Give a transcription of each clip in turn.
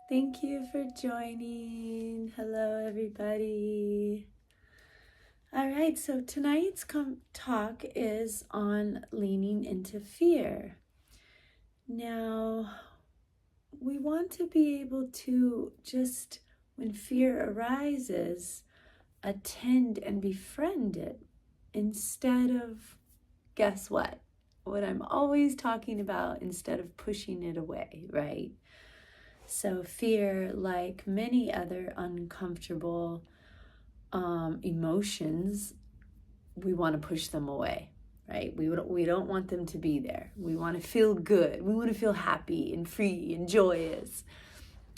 Thank you for joining. Hello, everybody. All right, so tonight's talk is on leaning into fear. Now, we want to be able to just, when fear arises, attend and befriend it instead of, guess what? What I'm always talking about, instead of pushing it away, right? So fear, like many other uncomfortable emotions, we want to push them away, right? We don't want them to be there. We want to feel good. We want to feel happy and free and joyous.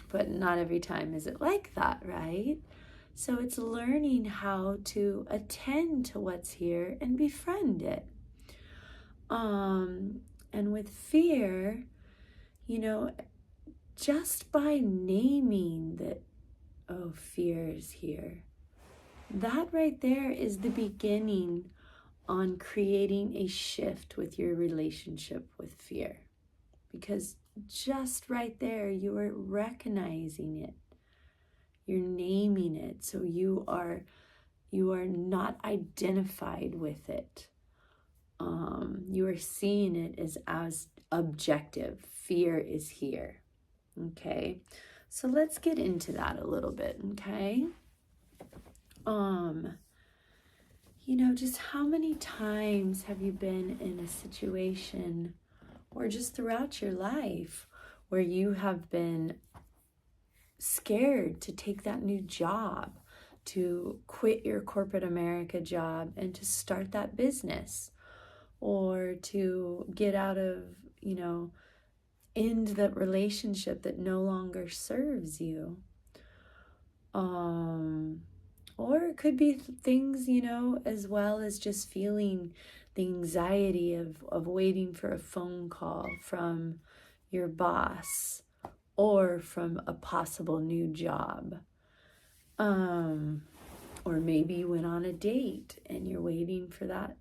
But not every time is it like that, right? So it's learning how to attend to what's here and befriend it. And with fear, just by naming that, oh, fear is here, that right there is the beginning on creating a shift with your relationship with fear. Because just right there, you are recognizing it. You're naming it. So you are not identified with it. You are seeing it as objective. Fear is here. Okay, so let's get into that a little bit, okay? Just how many times have you been in a situation, or just throughout your life, where you have been scared to take that new job, to quit your corporate America job and to start that business, or to get out of, end that relationship that no longer serves you. Or it could be things, as well as just feeling the anxiety of waiting for a phone call from your boss or from a possible new job. Or maybe you went on a date and you're waiting for that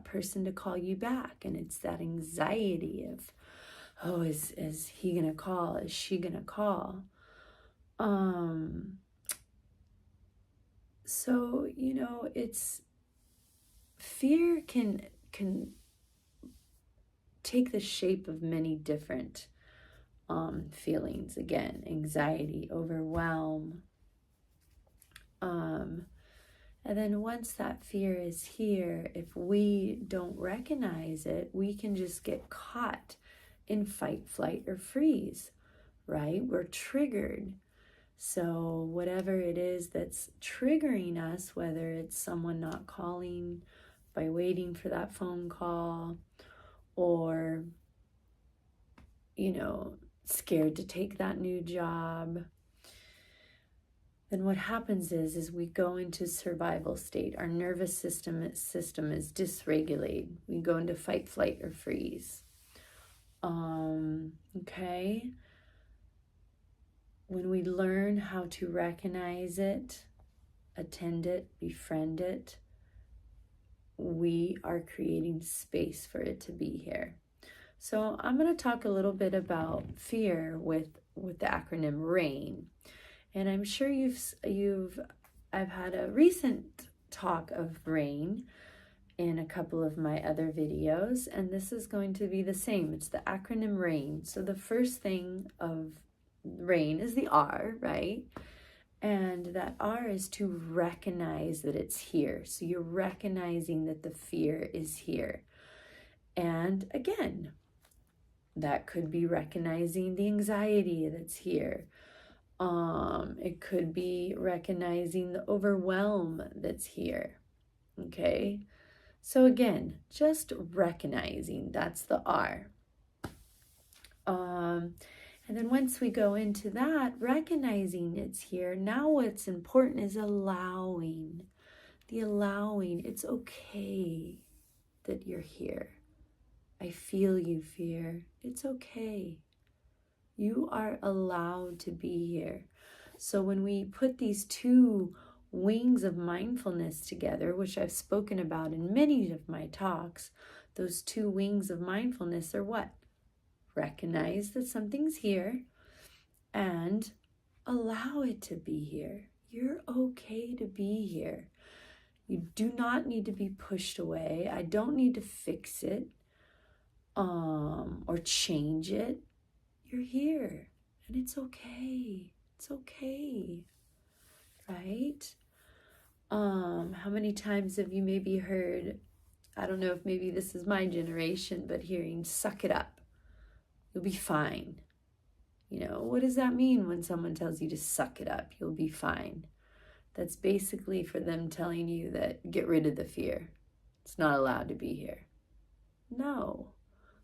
person to call you back, and it's that anxiety of, oh, is he gonna call? Is she gonna call? So, it's fear can take the shape of many different feelings. Again, anxiety, overwhelm. And then once that fear is here, if we don't recognize it, we can just get caught in fight, flight, or freeze, right? We're triggered. So whatever it is that's triggering us, whether it's someone not calling by waiting for that phone call, or, scared to take that new job, then what happens is we go into survival state. Our nervous system is dysregulated. We go into fight, flight, or freeze. Okay. When we learn how to recognize it, attend it, befriend it, we are creating space for it to be here. So I'm going to talk a little bit about fear with the acronym RAIN. And I'm sure I've had a recent talk of RAIN in a couple of my other videos, and this is going to be the same. It's the acronym RAIN. So the first thing of RAIN is the R, right? And that R is to recognize that it's here. So you're recognizing that the fear is here. And again, that could be recognizing the anxiety that's here. It could be recognizing the overwhelm that's here. Okay. So again, just recognizing, that's the R. And then once we go into that, recognizing it's here, now what's important is allowing. The allowing, it's okay that you're here. I feel you, fear. It's okay. You are allowed to be here. So when we put these two wings of mindfulness together, which I've spoken about in many of my talks, those two wings of mindfulness are what? Recognize that something's here and allow it to be here. You're okay to be here. You do not need to be pushed away. I don't need to fix it or change it. You're here and it's okay. It's okay. Right? How many times have you maybe heard, I don't know if maybe this is my generation, but hearing suck it up. You'll be fine. You know, what does that mean when someone tells you to suck it up? You'll be fine. That's basically for them telling you that get rid of the fear. It's not allowed to be here. No,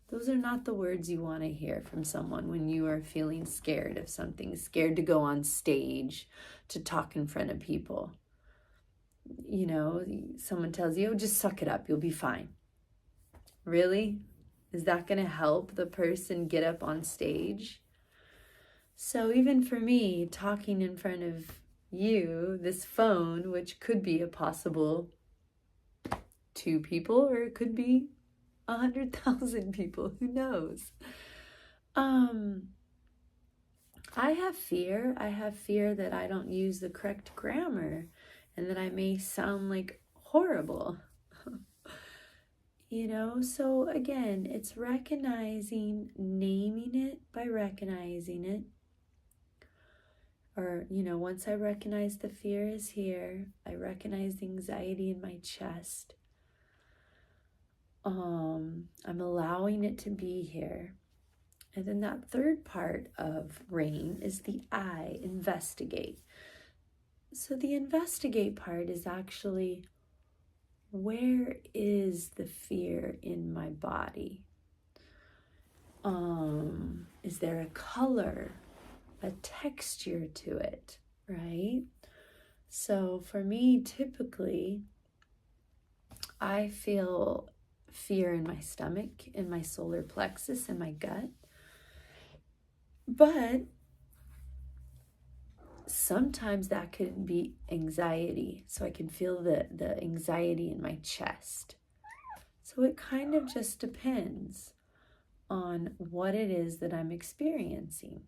those are not the words you want to hear from someone when you are feeling scared of something, scared to go on stage, to talk in front of people. You know, someone tells you, oh, just suck it up, you'll be fine. Really? Is that going to help the person get up on stage? So even for me, talking in front of you, this phone, which could be a possible 2 people, or it could be 100,000 people, who knows? I have fear. I have fear that I don't use the correct grammar and that I may sound like horrible. You know, so again, it's recognizing, naming it by recognizing it. Or, you know, once I recognize the fear is here, I recognize the anxiety in my chest. I'm allowing it to be here. And then that third part of RAIN is the I, investigate. So the investigate part is actually, where is the fear in my body? Is there a color, a texture to it, right? So for me, typically, I feel fear in my stomach, in my solar plexus, in my gut. But sometimes that could be anxiety. So I can feel the anxiety in my chest. So it kind of just depends on what it is that I'm experiencing.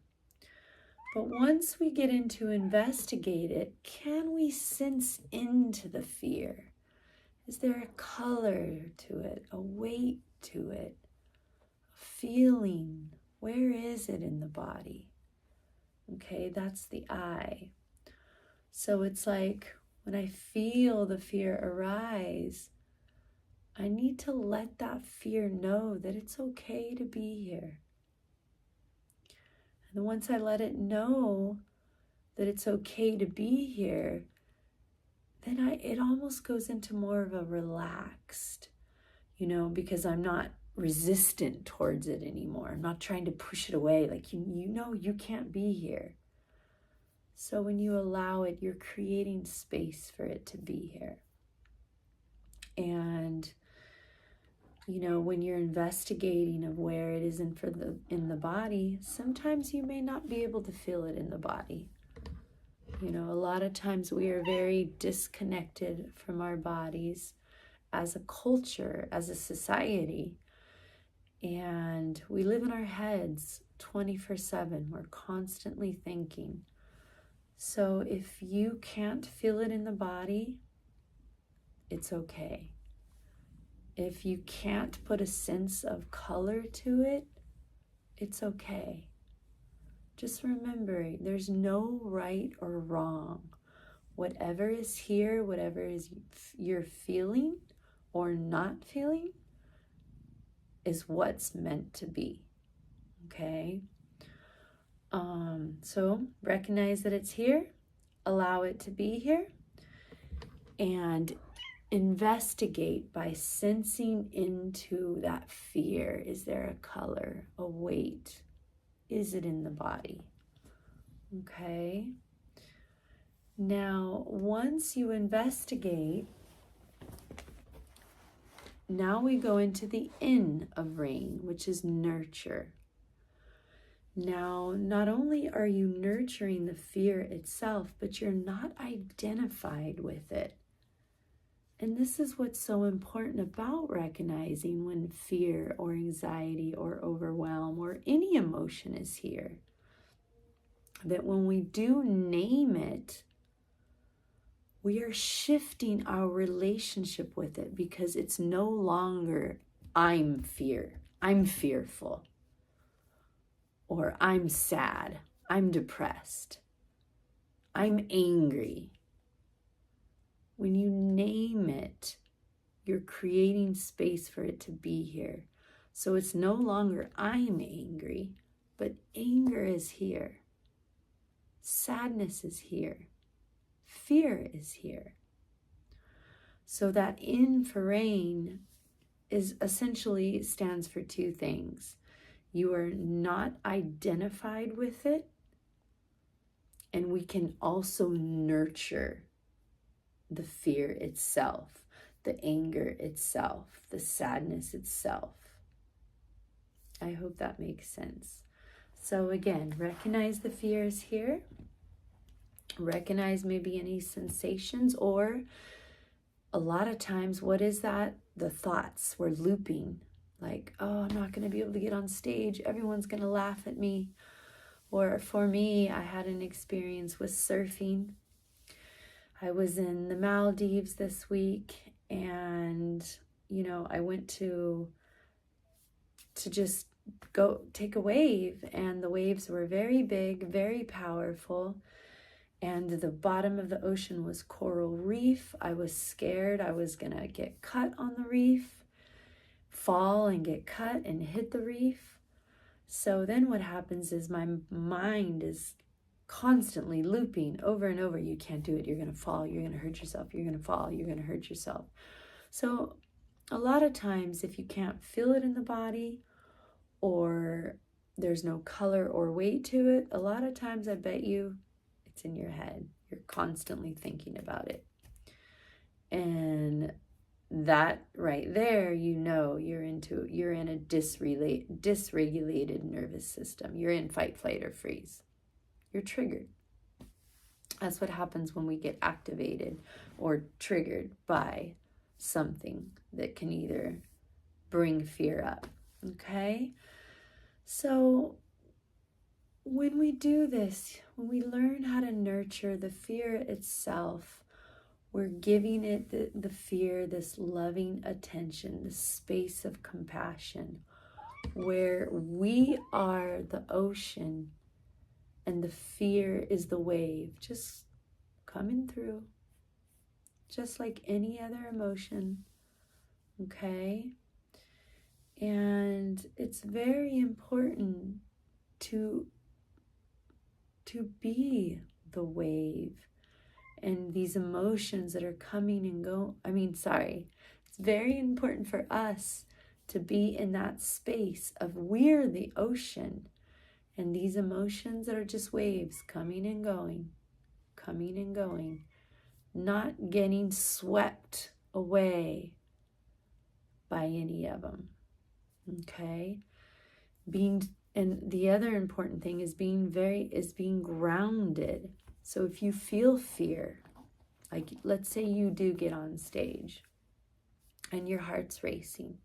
But once we get into investigate it, can we sense into the fear? Is there a color to it, a weight to it, a feeling? Where is it in the body? Okay, that's the I. So it's like when I feel the fear arise, I need to let that fear know that it's okay to be here. And once I let it know that it's okay to be here, then it almost goes into more of a relaxed, you know, because I'm not resistant towards it anymore. I'm not trying to push it away. Like, you know, you can't be here. So when you allow it, you're creating space for it to be here. And, you know, when you're investigating of where it is in the body, sometimes you may not be able to feel it in the body. You know, a lot of times we are very disconnected from our bodies as a culture, as a society. And we live in our heads 24/7. We're constantly thinking. So if you can't feel it in the body, it's okay. If you can't put a sense of color to it, it's okay. Just remember, there's no right or wrong. Whatever is here, whatever is you're feeling or not feeling, is what's meant to be. Okay? So recognize that it's here, allow it to be here, and investigate by sensing into that fear. Is there a color, a weight? Is it in the body? Okay. Now, once you investigate, now we go into the N of RAIN, which is nurture. Now, not only are you nurturing the fear itself, but you're not identified with it. And this is what's so important about recognizing when fear or anxiety or overwhelm or any emotion is here. that when we do name it, we are shifting our relationship with it, because it's no longer I'm fearful, or I'm sad, I'm depressed, I'm angry. When you name it, you're creating space for it to be here. So it's no longer I'm angry, but anger is here. Sadness is here. Fear is here. So that in for rain is essentially stands for two things. You are not identified with it, and we can also nurture the fear itself, the anger itself, the sadness itself. I hope that makes sense. So again, recognize the fear is here. Recognize maybe any sensations, or a lot of times, what is that? The thoughts we're looping, like, oh, I'm not going to be able to get on stage. Everyone's going to laugh at me. Or for me, I had an experience with surfing. I was in the Maldives this week, and, I went to just go take a wave, and the waves were very big, very powerful. And the bottom of the ocean was coral reef. I was scared I was going to get cut on the reef, fall and get cut and hit the reef. So then what happens is my mind is constantly looping over and over. You can't do it. You're going to fall. You're going to hurt yourself. You're going to fall. You're going to hurt yourself. So a lot of times, if you can't feel it in the body, or there's no color or weight to it, a lot of times I bet you it's in your head. You're constantly thinking about it. And that right there, you're in a dysregulated nervous system. You're in fight, flight, or freeze. You're triggered. That's what happens when we get activated or triggered by something that can either bring fear up. Okay? So when we do this, when we learn how to nurture the fear itself, we're giving it the fear this loving attention, this space of compassion, where we are the ocean and the fear is the wave, just coming through, just like any other emotion, okay? And it's very important to be the wave and these emotions that are coming and go. It's very important for us to be in that space of we're the ocean, and these emotions that are just waves coming and going, not getting swept away by any of them. Okay? And the other important thing is being grounded. So if you feel fear, like let's say you do get on stage and your heart's racing,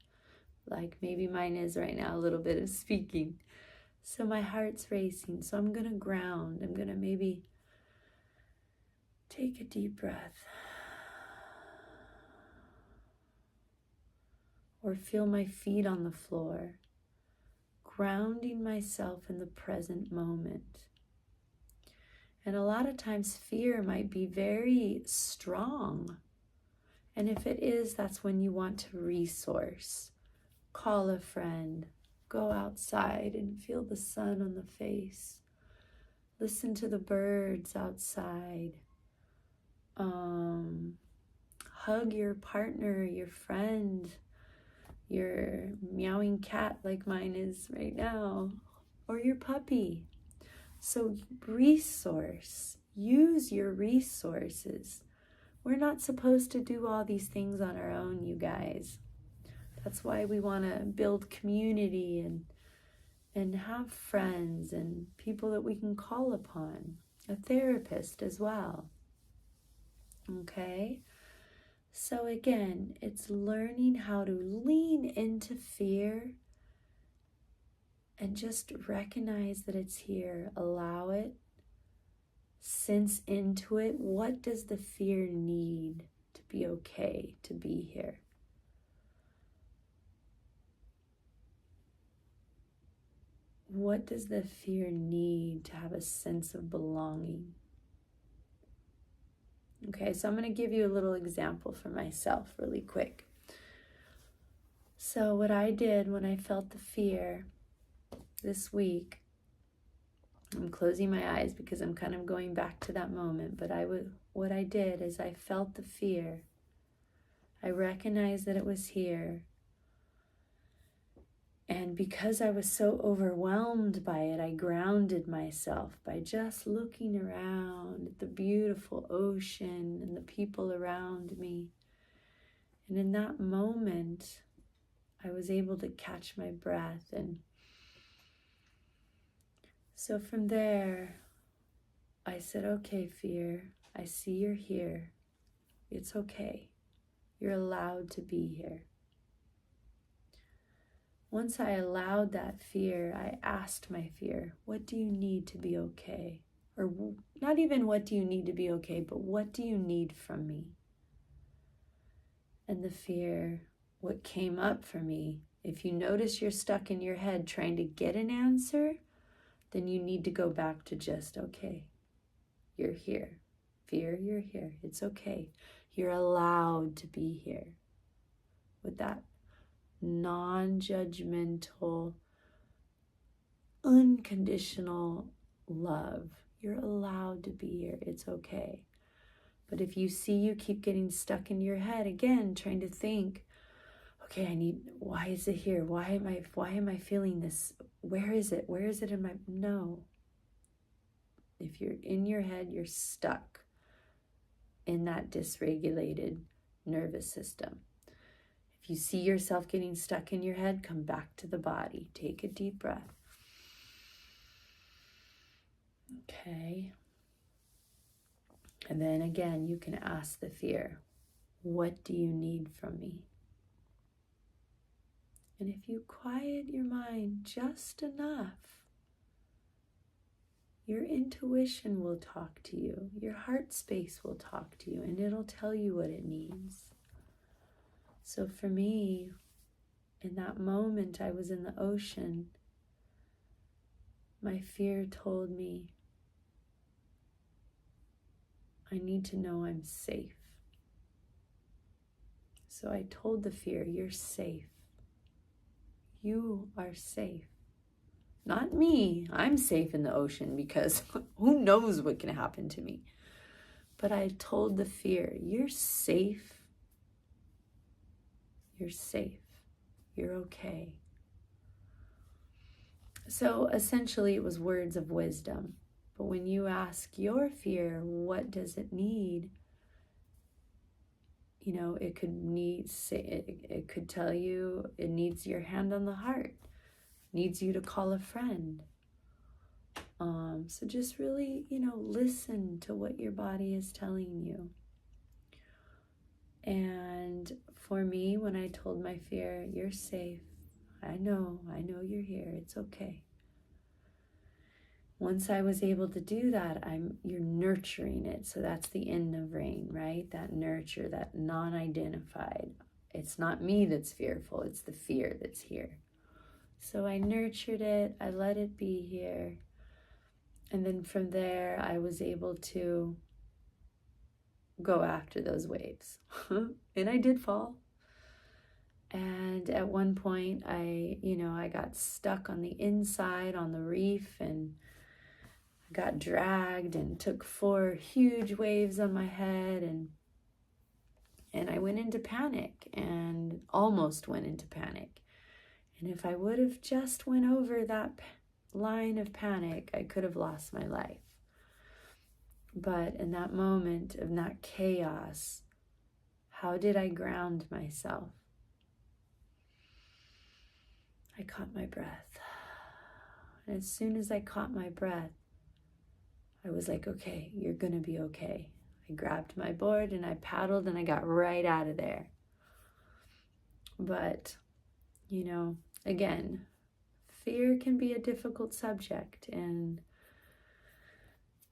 like maybe mine is right now, a little bit of speaking. So my heart's racing, so I'm going to ground. I'm going to maybe take a deep breath, or feel my feet on the floor, grounding myself in the present moment. And a lot of times fear might be very strong. And if it is, that's when you want to resource. Call a friend. Go outside and feel the sun on the face. Listen to the birds outside. Hug your partner, your friend, your meowing cat like mine is right now, or your puppy. So resource, use your resources. We're not supposed to do all these things on our own, you guys. That's why we want to build community and have friends and people that we can call upon, a therapist as well. Okay? So again, it's learning how to lean into fear and just recognize that it's here. Allow it, sense into it. What does the fear need to be okay, to be here? What does the fear need to have a sense of belonging? Okay, so I'm going to give you a little example for myself really quick. So what I did when I felt the fear this week, I'm closing my eyes because I'm kind of going back to that moment, but what I did is I felt the fear. I recognized that it was here. And because I was so overwhelmed by it, I grounded myself by just looking around at the beautiful ocean and the people around me. And in that moment, I was able to catch my breath. And so from there, I said, okay, fear, I see you're here. It's okay. You're allowed to be here. Once I allowed that fear, I asked my fear, what do you need to be okay? Or not even what do you need to be okay, but what do you need from me? And the fear, what came up for me, if you notice you're stuck in your head trying to get an answer, then you need to go back to just, okay, you're here. Fear, you're here. It's okay. You're allowed to be here. With that non-judgmental, unconditional love. You're allowed to be here. It's okay. But if you see you keep getting stuck in your head again, trying to think, okay, why is it here? Why am I feeling this? Where is it? Where is it in my, no. If you're in your head, you're stuck in that dysregulated nervous system. If you see yourself getting stuck in your head, come back to the body. Take a deep breath. Okay. And then again, you can ask the fear, what do you need from me? And if you quiet your mind just enough, your intuition will talk to you. Your heart space will talk to you, and it'll tell you what it needs. So for me, in that moment I was in the ocean, my fear told me, I need to know I'm safe. So I told the fear, you're safe. You are safe. Not me. I'm safe in the ocean because who knows what can happen to me. But I told the fear, you're safe. You're safe. You're okay. So essentially it was words of wisdom. But when you ask your fear, what does it need? You know, it could tell you it needs your hand on the heart, needs you to call a friend. So just really, listen to what your body is telling you. And for me, when I told my fear, you're safe. I know you're here. It's okay. Once I was able to do that, you're nurturing it. So that's the end of rain, right? That nurture, that non-identified. It's not me that's fearful. It's the fear that's here. So I nurtured it. I let it be here. And then from there, I was able to go after those waves. And I did fall. And at one point, I got stuck on the inside on the reef and got dragged and took 4 huge waves on my head. And I went into panic and almost went into panic. And if I would have just went over that line of panic, I could have lost my life. But in that moment of that chaos, how did I ground myself? I caught my breath. And as soon as I caught my breath, I was like, okay, you're going to be okay. I grabbed my board and I paddled and I got right out of there. But, again, fear can be a difficult subject, and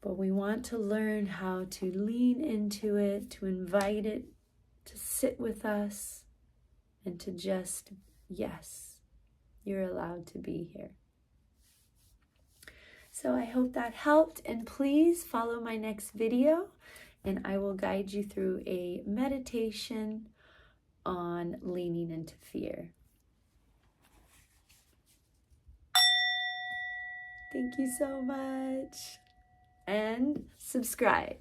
But we want to learn how to lean into it, to invite it to sit with us, and to just, yes, you're allowed to be here. So I hope that helped, and please follow my next video, and I will guide you through a meditation on leaning into fear. Thank you so much, and subscribe.